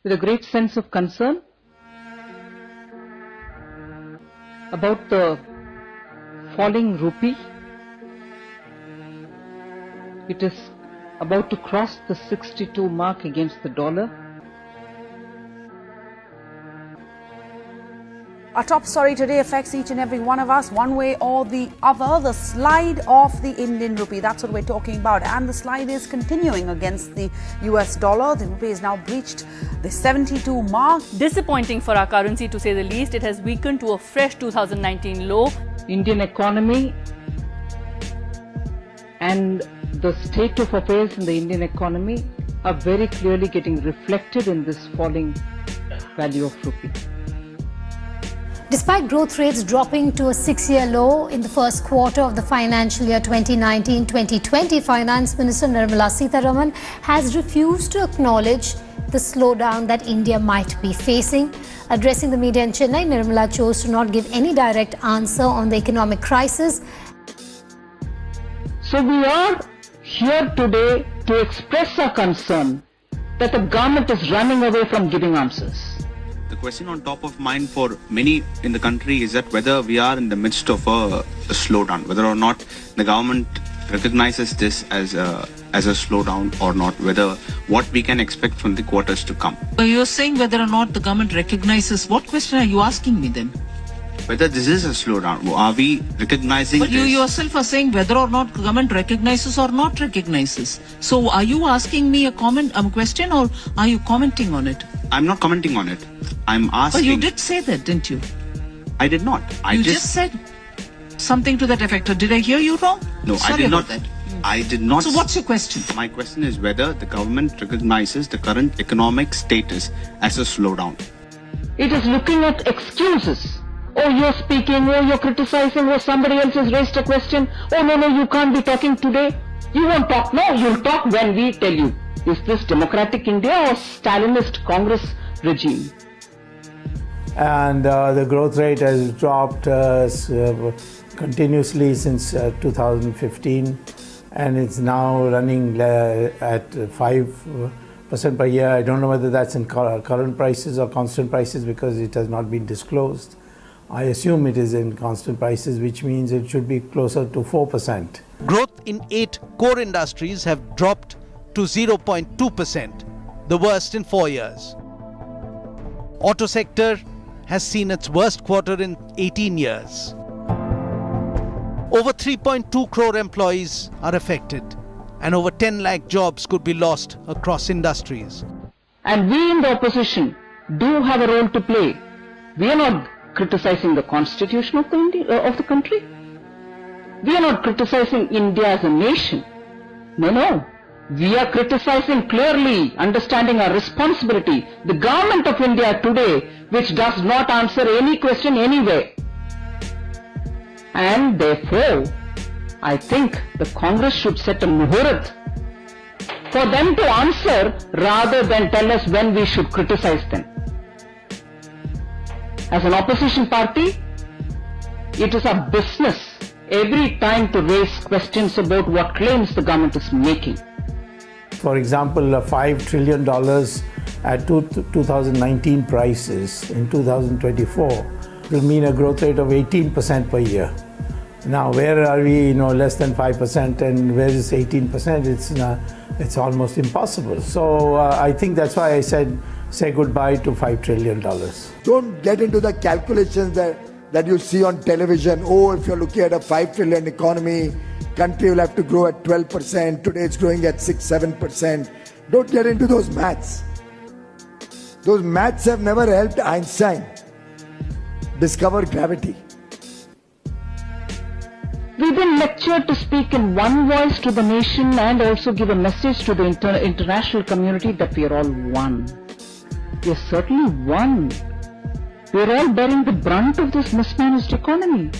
with a great sense of concern about the falling rupee. It is about to cross the 62 mark against the dollar. Our top story today affects each and every one of us, one way or the other. The slide of the Indian rupee, that's what we're talking about. And the slide is continuing against the US dollar. The rupee has now breached the 72 mark. Disappointing for our currency, to say the least. It has weakened to a fresh 2019 low. Indian economy and the state of affairs in the Indian economy are very clearly getting reflected in this falling value of rupee. Despite growth rates dropping to a 6-year low in the first quarter of the financial year 2019-2020, Finance Minister Nirmala Sitharaman has refused to acknowledge the slowdown that India might be facing. Addressing the media in Chennai, Nirmala chose to not give any direct answer on the economic crisis. So we are here today to express our concern that the government is running away from giving answers. The question on top of mind for many in the country is that whether we are in the midst of a slowdown, whether or not the government recognizes this as a slowdown or not, whether what we can expect from the quarters to come. So you're saying whether or not the government recognizes, what question are you asking me then? Whether this is a slowdown, are we recognizing But this? you yourself are saying whether or not the government recognizes or not recognizes. So are you asking me a question, or are you commenting on it? I'm not commenting on it. I'm asking. But you did say that, didn't you? I did not. You just said something to that effect. Or did I hear you wrong? No, Sorry I did not. about that. I did not. So what's your question? My question is whether the government recognizes the current economic status as a slowdown. It is looking at excuses. Oh, you're speaking, oh, you're criticizing, oh, somebody else has raised a question. Oh, no, you can't be talking today. You won't talk. No, you'll talk when we tell you. Is this democratic India or Stalinist Congress regime? And the growth rate has dropped continuously since 2015, and it's now running at 5% per year. I don't know whether that's in current prices or constant prices because it has not been disclosed. I assume it is in constant prices, which means it should be closer to 4%. Growth in 8 core industries have dropped to 0.2%, the worst in 4 years. Auto sector has seen its worst quarter in 18 years. Over 3.2 crore employees are affected, and over 10 lakh jobs could be lost across industries. And we in the opposition do have a role to play. We are not criticizing the constitution of the country. We are not criticizing India as a nation. No. We are criticizing clearly, understanding our responsibility, the government of India today, which does not answer any question anyway. And therefore, I think the Congress should set a muhurat for them to answer rather than tell us when we should criticize them. As an opposition party, it is our business every time to raise questions about what claims the government is making. For example, $5 trillion at 2019 prices in 2024 will mean a growth rate of 18% per year. Now, where are we? Less than 5%, and where is 18%? It's almost impossible. So I think that's why I said say goodbye to $5 trillion. Don't get into the calculations that you see on television. Oh, if you're looking at a 5 trillion economy, country will have to grow at 12%. Today it's growing at 6-7%. Don't get into those maths. Those maths have never helped Einstein discover gravity. We've been lectured to speak in one voice to the nation and also give a message to the international community that we are all one. We are certainly one. We are all bearing the brunt of this mismanaged economy.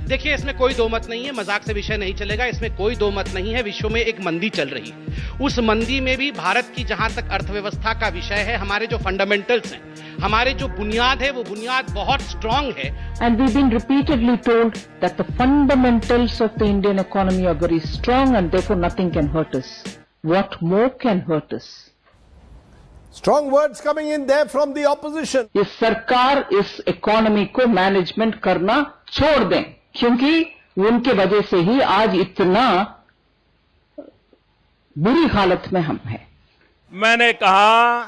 देखिए, इसमें कोई दो मत नहीं है, मजाक से विषय नहीं चलेगा। इसमें कोई दो मत नहीं है, विश्व में एक मंदी चल रही है। उस मंदी में भी भारत की जहां तक अर्थव्यवस्था का विषय है, हमारे जो फंडामेंटल्स हैं, हमारे जो बुनियाद है, वो बुनियाद बहुत स्ट्रांग है। And we've been repeatedly told that the fundamentals of the Indian economy are very strong and therefore nothing can hurt us. what more can hurt us? Strong words coming in there from the opposition. ये सरकार इस economy को management करना छोड़ दें, क्योंकि उनके वजह से ही आज इतना बुरी हालत में हम हैं। मैंने कहा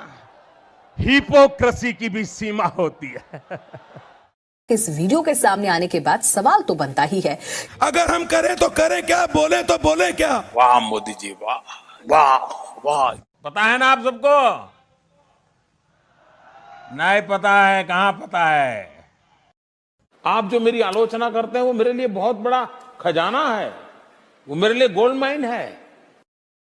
हिपोक्रेसी की भी सीमा होती है। इस वीडियो के सामने आने के बाद सवाल तो बनता ही है, अगर हम करें तो करें क्या, बोले तो बोले क्या। वाह मोदी जी, वाह वाह वाह। पता है ना आप सबको? नहीं पता है? कहां पता है? आप जो मेरी आलोचना करते हैं वो मेरे लिए बहुत बड़ा खजाना है, वो मेरे लिए गोल्ड माइन है।